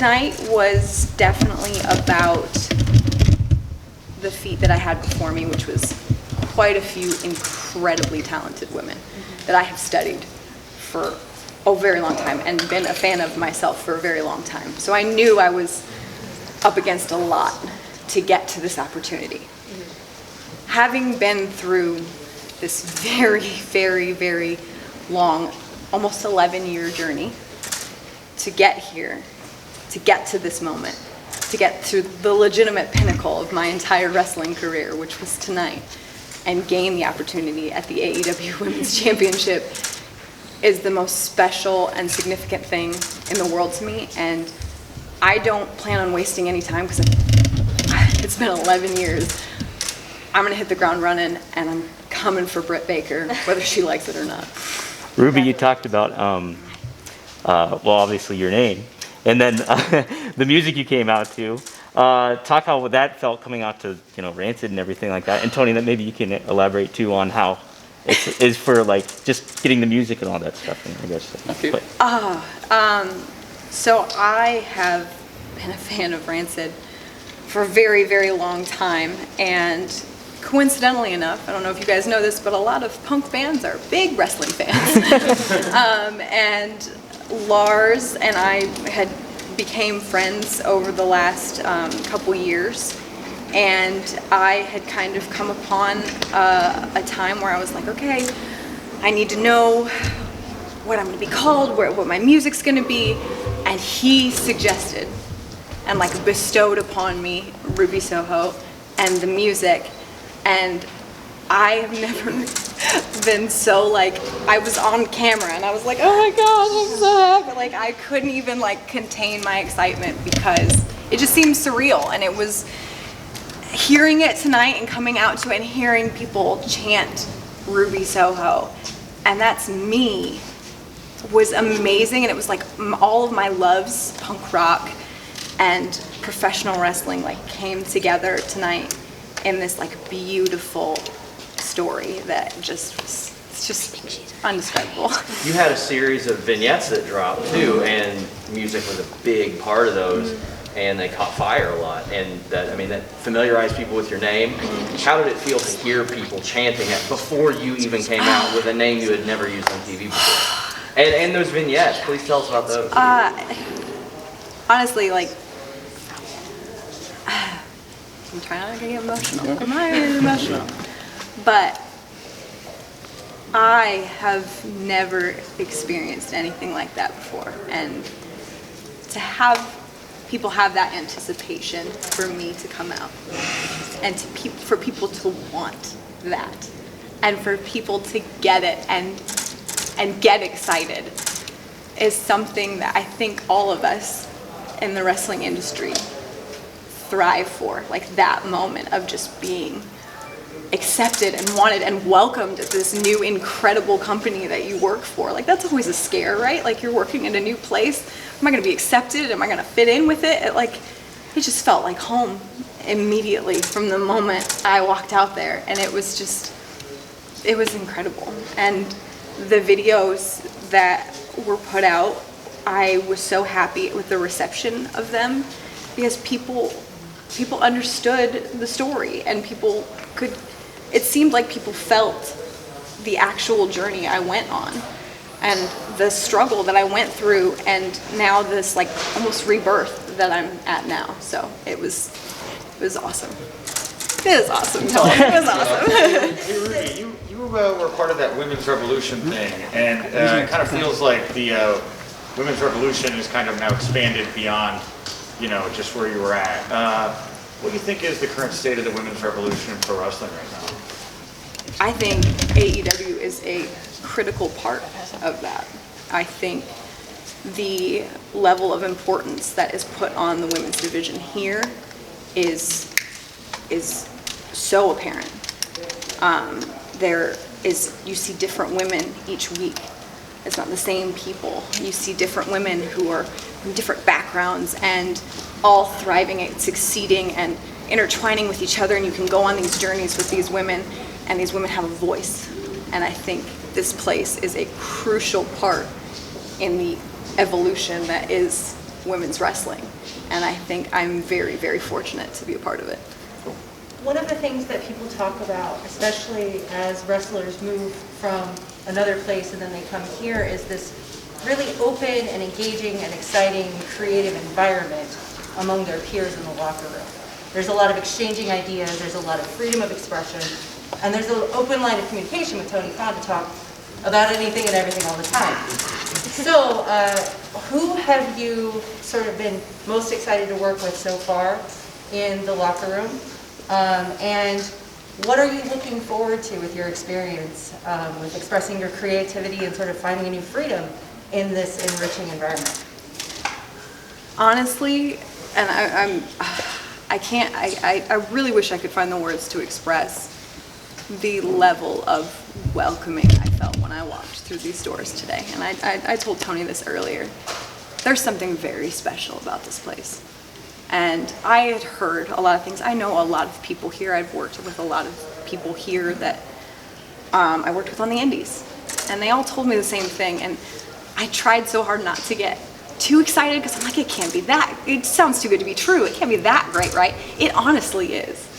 tonight was definitely about the feat that I had before me, which was quite a few incredibly talented women that I have studied for a very long time and been a fan of myself for a very long time. So I knew I was up against a lot to get to this opportunity. Having been through this very, very, very long, almost 11-year journey to get here, to get to this moment, to get to the legitimate pinnacle of my entire wrestling career, which was tonight, and gain the opportunity at the AEW Women's Championship is the most special and significant thing in the world to me. And I don't plan on wasting any time because it's been 11 years. I'm gonna hit the ground running, and I'm coming for Britt Baker, whether she likes it or not. Ruby, you talked about, well, obviously your name, and then the music you came out to. Talk how that felt coming out to, Rancid and everything like that. And Tony, that maybe you can elaborate too on how it is for like just getting the music and all that stuff. I guess. So I have been a fan of Rancid for a very, very long time, and coincidentally enough, I don't know if you guys know this, but a lot of punk bands are big wrestling fans. And Lars and I had became friends over the last couple years, and I had kind of come upon a time where I was like, okay, I need to know what I'm going to be called, what my music's going to be, and he suggested and like bestowed upon me Ruby Soho and the music. And I have never been so like, I was on camera and I was like, oh my gosh, I'm so happy. Like I couldn't even like contain my excitement because it just seemed surreal. And it was hearing it tonight and coming out to it and hearing people chant Ruby Soho, and that's me, was amazing. And it was like all of my loves, punk rock and professional wrestling, like came together tonight in this like beautiful story that just was, it's just indescribable. You had a series of vignettes that dropped too, and music was a big part of those, and they caught fire a lot, and that familiarized people with your name. How did it feel to hear people chanting it before you even came out with a name you had never used on TV before? And those vignettes, please tell us about those. Honestly, like, I'm trying not to get emotional. I'm not really emotional. But I have never experienced anything like that before. And to have people have that anticipation for me to come out, and for people to want that, and for people to get it and get excited is something that I think all of us in the wrestling industry thrive for, like that moment of just being accepted and wanted and welcomed at this new incredible company that you work for. Like that's always a scare, right? Like you're working in a new place. Am I going to be accepted? Am I going to fit in with it? It just felt like home immediately from the moment I walked out there, and it was incredible. And the videos that were put out, I was so happy with the reception of them, because people understood the story, and it seemed like people felt the actual journey I went on and the struggle that I went through, and now this like almost rebirth that I'm at now. So it was awesome. It was awesome, Tony. It was awesome. Hey Ruby, you were part of that women's revolution thing, and it kind of feels like the women's revolution is kind of now expanded beyond, just where you were at. What do you think is the current state of the women's revolution in pro wrestling right now? I think AEW is a critical part of that. I think the level of importance that is put on the women's division here is so apparent. You see different women each week. It's not the same people. You see different women who are from different backgrounds and all thriving and succeeding and intertwining with each other, and you can go on these journeys with these women, and these women have a voice. And I think this place is a crucial part in the evolution that is women's wrestling. And I think I'm very, very fortunate to be a part of it. One of the things that people talk about, especially as wrestlers move from another place and then they come here, is this really open and engaging and exciting, creative environment among their peers in the locker room. There's a lot of exchanging ideas, there's a lot of freedom of expression, and there's an open line of communication with Tony Khan to talk about anything and everything all the time. So, who have you sort of been most excited to work with so far in the locker room? And what are you looking forward to with your experience with expressing your creativity and sort of finding a new freedom in this enriching environment? Honestly, and I really wish I could find the words to express the level of welcoming I felt when I walked through these doors today. And I told Tony this earlier. There's something very special about this place. And I had heard a lot of things. I know a lot of people here. I've worked with a lot of people here that I worked with on the indies. And they all told me the same thing. And I tried so hard not to get too excited because I'm like, it can't be that. It sounds too good to be true. It can't be that great, right? It honestly is.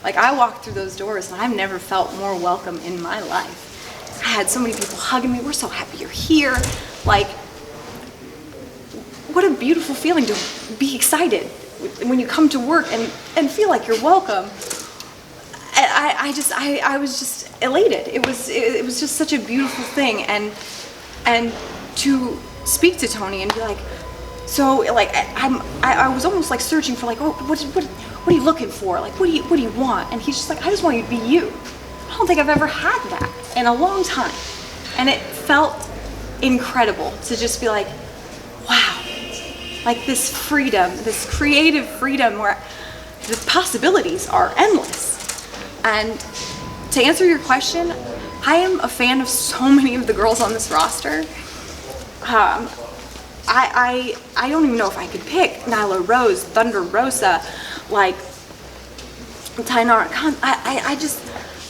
Like, I walked through those doors and I've never felt more welcome in my life. I had so many people hugging me. We're so happy you're here. Like, what a beautiful feeling to be excited when you come to work and feel like you're welcome. I was just elated. It was just such a beautiful thing, and to speak to Tony and be like, so like I was almost like searching for like, oh, what are you looking for? Like, what do you want? And he's just like, I just want you to be you. I don't think I've ever had that in a long time, and it felt incredible to just be like, wow. Like this freedom, this creative freedom where the possibilities are endless. And to answer your question, I am a fan of so many of the girls on this roster. I don't even know if I could pick Nyla Rose, Thunder Rosa, like Tainara Khan. I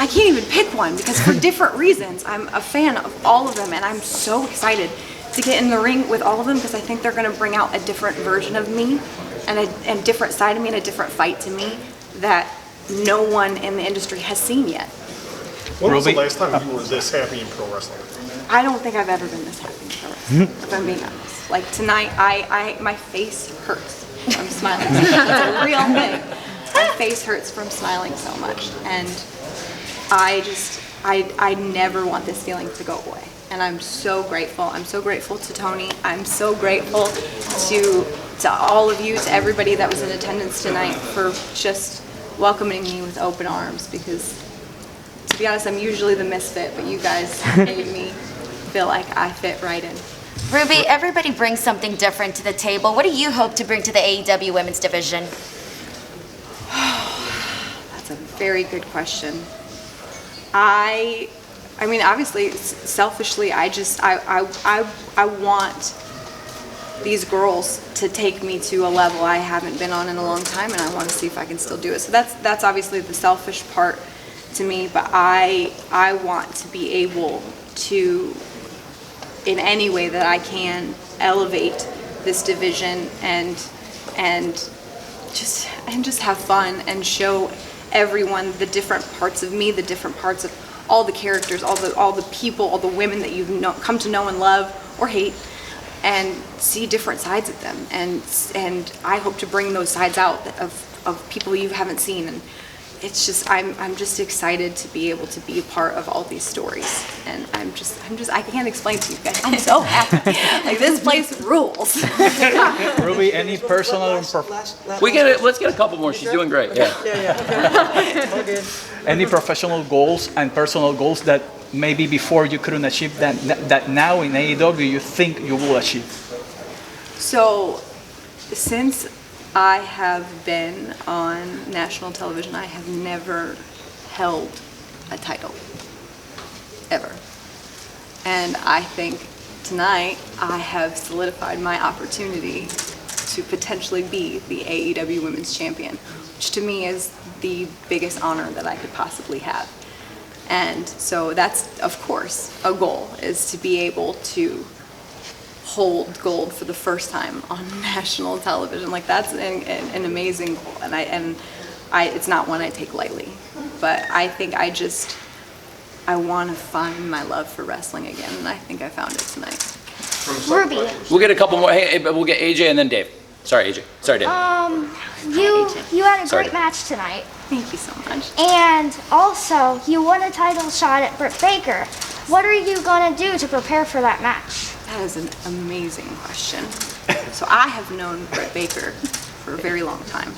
can't even pick one because for different reasons, I'm a fan of all of them, and I'm so excited to get in the ring with all of them because I think they're going to bring out a different version of me and a different side of me and a different fight to me that no one in the industry has seen yet. When was the last time you were this happy in pro wrestling? I don't think I've ever been this happy in pro wrestling, if I'm being honest. Like tonight, my face hurts from smiling. It's a real thing. My face hurts from smiling so much, and I never want this feeling to go away. And I'm so grateful. I'm so grateful to Tony. I'm so grateful to all of you, to everybody that was in attendance tonight for just welcoming me with open arms, because to be honest, I'm usually the misfit, but you guys made me feel like I fit right in. Ruby, everybody brings something different to the table. What do you hope to bring to the AEW Women's division? That's a very good question. I mean, obviously, selfishly, I want these girls to take me to a level I haven't been on in a long time, and I want to see if I can still do it. So that's obviously the selfish part to me, but I want to be able to, in any way that I can, elevate this division and just have fun and show everyone the different parts of me, the different parts of all the characters, all the people, all the women that you've come to know and love or hate, and see different sides of them. And I hope to bring those sides out of people you haven't seen. And it's just, I'm just excited to be able to be a part of all these stories. And I can't explain to you guys. I'm so happy. Like, this place rules. Ruby, any personal and Let's get a couple more. She's doing great. Yeah. any professional goals and personal goals that maybe before you couldn't achieve that now in AEW you think you will achieve? So, since I have been on national television, I have never held a title, ever. And I think tonight I have solidified my opportunity to potentially be the AEW Women's Champion, which to me is the biggest honor that I could possibly have. And so that's, of course, a goal, is to be able to hold gold for the first time on national television. Like that's an amazing goal, and it's not one I take lightly. But I think I want to find my love for wrestling again, and I think I found it tonight. Ruby. We'll get a couple more. Hey, we'll get AJ and then Dave. Sorry, AJ. Sorry, Dave. You had a Sorry, great Dave. match tonight. Thank you so much. And also, you won a title shot at Britt Baker. What are you going to do to prepare for that match? That is an amazing question. So I have known Britt Baker for a very long time.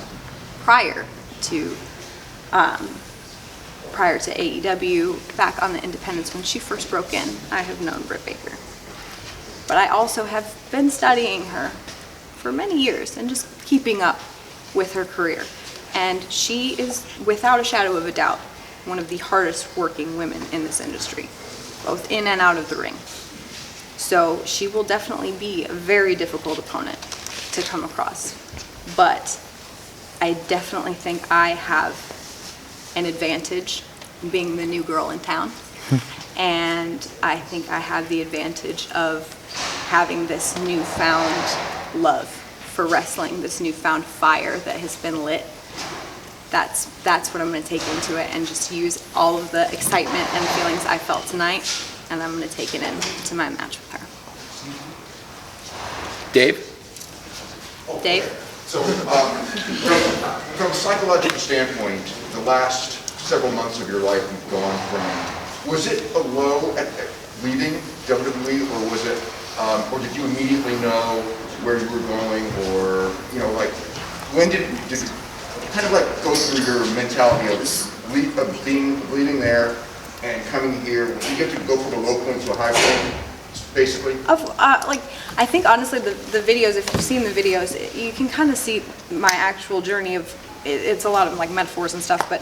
Prior to AEW, back on the independents when she first broke in, I have known Britt Baker. But I also have been studying her for many years and just keeping up with her career. And she is, without a shadow of a doubt, one of the hardest working women in this industry, both in and out of the ring. So she will definitely be a very difficult opponent to come across. But I definitely think I have an advantage being the new girl in town. And I think I have the advantage of having this newfound love for wrestling, this newfound fire that has been lit. That's what I'm going to take into it, and just use all of the excitement and feelings I felt tonight, and I'm going to take it into my match with her. Dave? Dave? So, from a psychological standpoint, the last several months of your life have gone from, was it a low at leaving WWE, or was it, or did you immediately know where you were going, or, you know, like, when did you kind of like go through your mentality of leaving there and coming here? Did you get to go from a low point to a high point, basically? I think honestly the videos, if you've seen the videos, you can kind of see my actual journey of, it's a lot of like metaphors and stuff, but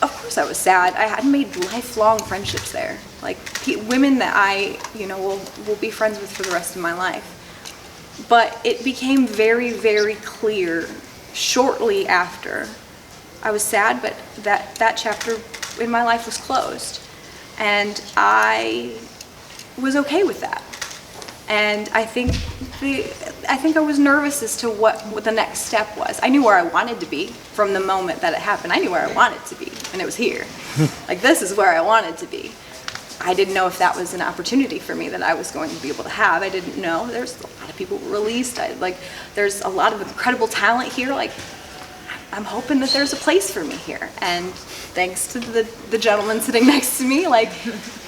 of course I was sad. I had made lifelong friendships there. Like women that I, will be friends with for the rest of my life. But it became very, very clear shortly after. I was sad, but that chapter in my life was closed. And I was okay with that. And I think I was nervous as to what the next step was. I knew where I wanted to be from the moment that it happened. I knew where I wanted to be, and it was here. Like, this is where I wanted to be. I didn't know if that was an opportunity for me that I was going to be able to have. I didn't know. There's a lot of people released. There's a lot of incredible talent here. Like, I'm hoping that there's a place for me here. And thanks to the gentleman sitting next to me, like,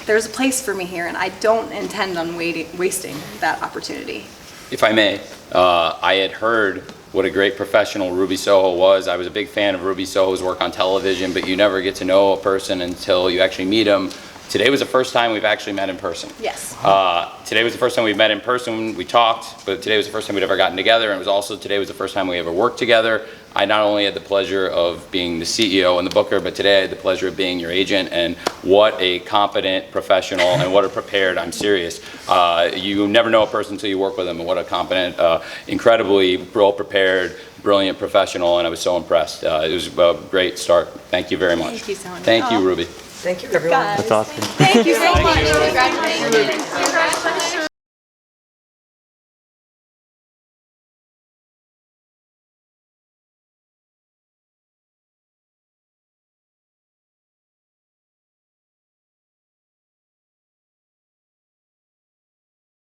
there's a place for me here, and I don't intend on wasting that opportunity. If I may, I had heard what a great professional Ruby Soho was. I was a big fan of Ruby Soho's work on television, but you never get to know a person until you actually meet them. Today was the first time we've actually met in person. Yes. Today was the first time we met in person. We talked, but today was the first time we'd ever gotten together, and today was the first time we ever worked together. I not only had the pleasure of being the CEO and the booker, but today I had the pleasure of being your agent, and what a competent professional and what a prepared, I'm serious. You never know a person until you work with them, and what a competent, incredibly well-prepared, brilliant professional, and I was so impressed. It was a great start. Thank you very much. Thank you so much. Thank you, Ruby. Thank you, everyone. That's awesome. Thank you so much. Congratulations.